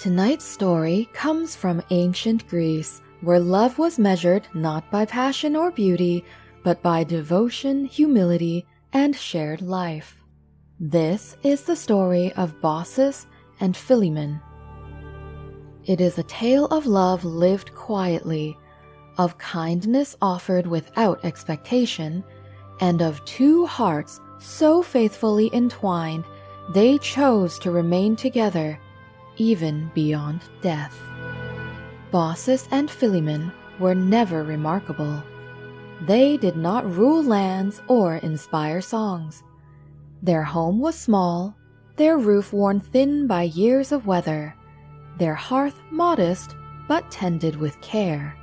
Tonight's story comes from ancient Greece, where love was measured not by passion or beauty, but by devotion, humility, and shared life. This is the story of Baucis and Philemon. It is a tale of love lived quietly, of kindness offered without expectation, and of two hearts so faithfully entwined they chose to remain together even beyond death. Baucis and Philemon were never remarkable. They did not rule lands or inspire songs. Their home was small, their roof worn thin by years of weather, their hearth modest but tended with care.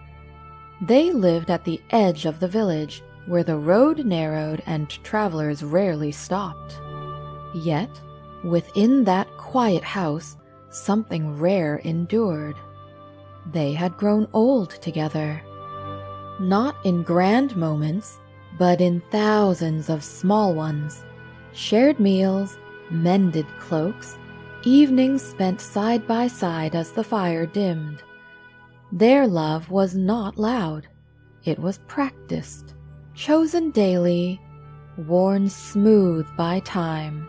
They lived at the edge of the village, where the road narrowed and travelers rarely stopped. Yet, within that quiet house, something rare endured. They had grown old together, not in grand moments, but in thousands of small ones. Shared meals, mended cloaks, evenings spent side by side as the fire dimmed. Their love was not loud. It was practiced, chosen daily, worn smooth by time.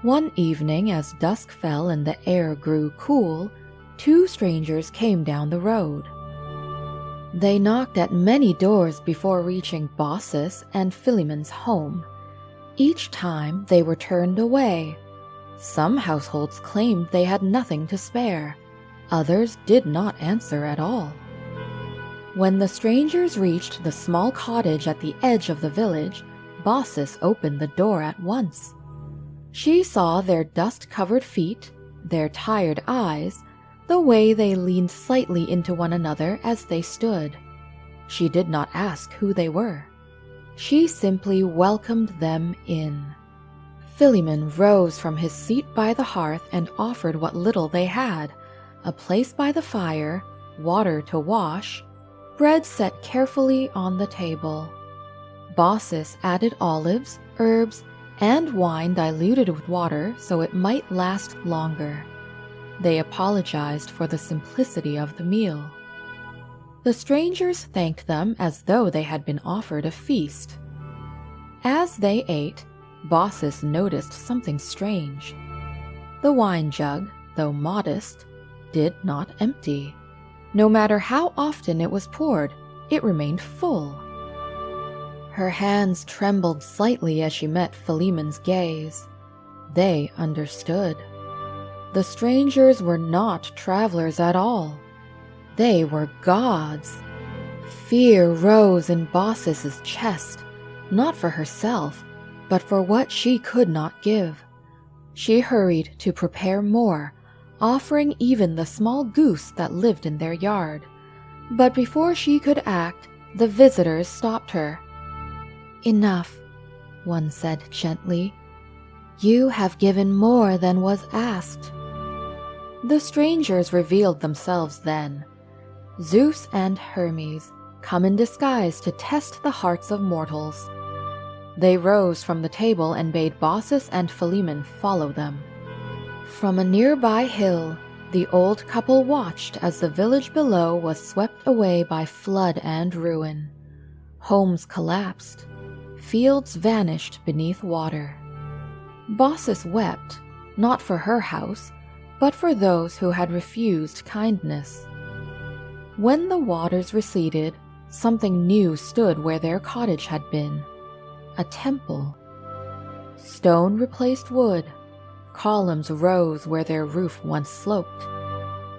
One evening, as dusk fell and the air grew cool, two strangers came down the road. They knocked at many doors before reaching Baucis and Philemon's home. Each time they were turned away. Some households claimed they had nothing to spare. Others did not answer at all. When the strangers reached the small cottage at the edge of the village, Baucis opened the door at once. She saw their dust-covered feet, their tired eyes, the way they leaned slightly into one another as they stood. She did not ask who they were. She simply welcomed them in. Philemon rose from his seat by the hearth and offered what little they had: a place by the fire, water to wash, bread set carefully on the table. Baucis added olives, herbs, and wine diluted with water so it might last longer. They apologized for the simplicity of the meal. The strangers thanked them as though they had been offered a feast. As they ate, Baucis noticed something strange. The wine jug, though modest, did not empty. No matter how often it was poured, it remained full. Her hands trembled slightly as she met Philemon's gaze. They understood. The strangers were not travelers at all. They were gods. Fear rose in Baucis's chest, not for herself, but for what she could not give. She hurried to prepare more, offering even the small goose that lived in their yard. But before she could act, the visitors stopped her. "Enough," one said gently. "You have given more than was asked." The strangers revealed themselves then. Zeus and Hermes, come in disguise to test the hearts of mortals. They rose from the table and bade Baucis and Philemon follow them. From a nearby hill, the old couple watched as the village below was swept away by flood and ruin. Homes collapsed. Fields vanished beneath water. Baucis wept, not for her house, but for those who had refused kindness. When the waters receded, something new stood where their cottage had been: a temple. Stone replaced wood. Columns rose where their roof once sloped.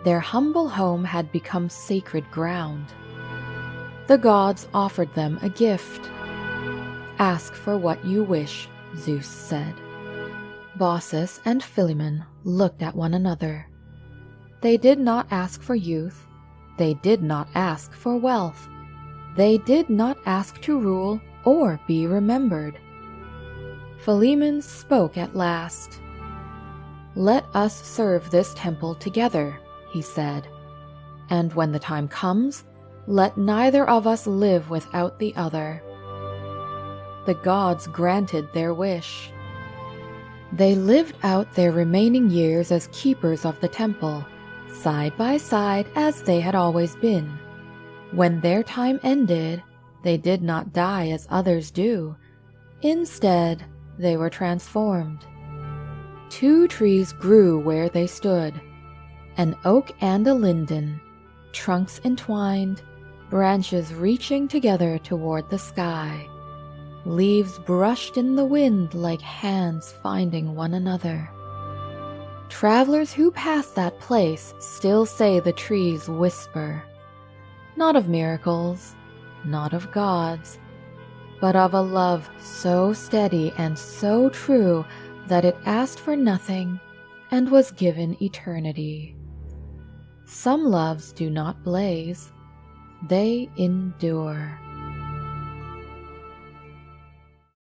Their humble home had become sacred ground. The gods offered them a gift. "Ask for what you wish," Zeus said. Baucis and Philemon looked at one another. They did not ask for youth. They did not ask for wealth. They did not ask to rule or be remembered. Philemon spoke at last. "Let us serve this temple together," he said. "And when the time comes, let neither of us live without the other." The gods granted their wish. They lived out their remaining years as keepers of the temple, side by side as they had always been. When their time ended, they did not die as others do. Instead, they were transformed. 2 trees grew where they stood, an oak and a linden, trunks entwined, branches reaching together toward the sky. Leaves brushed in the wind like hands finding one another. Travelers who pass that place still say the trees whisper, not of miracles, not of gods, but of a love so steady and so true that it asked for nothing and was given eternity. Some loves do not blaze, they endure.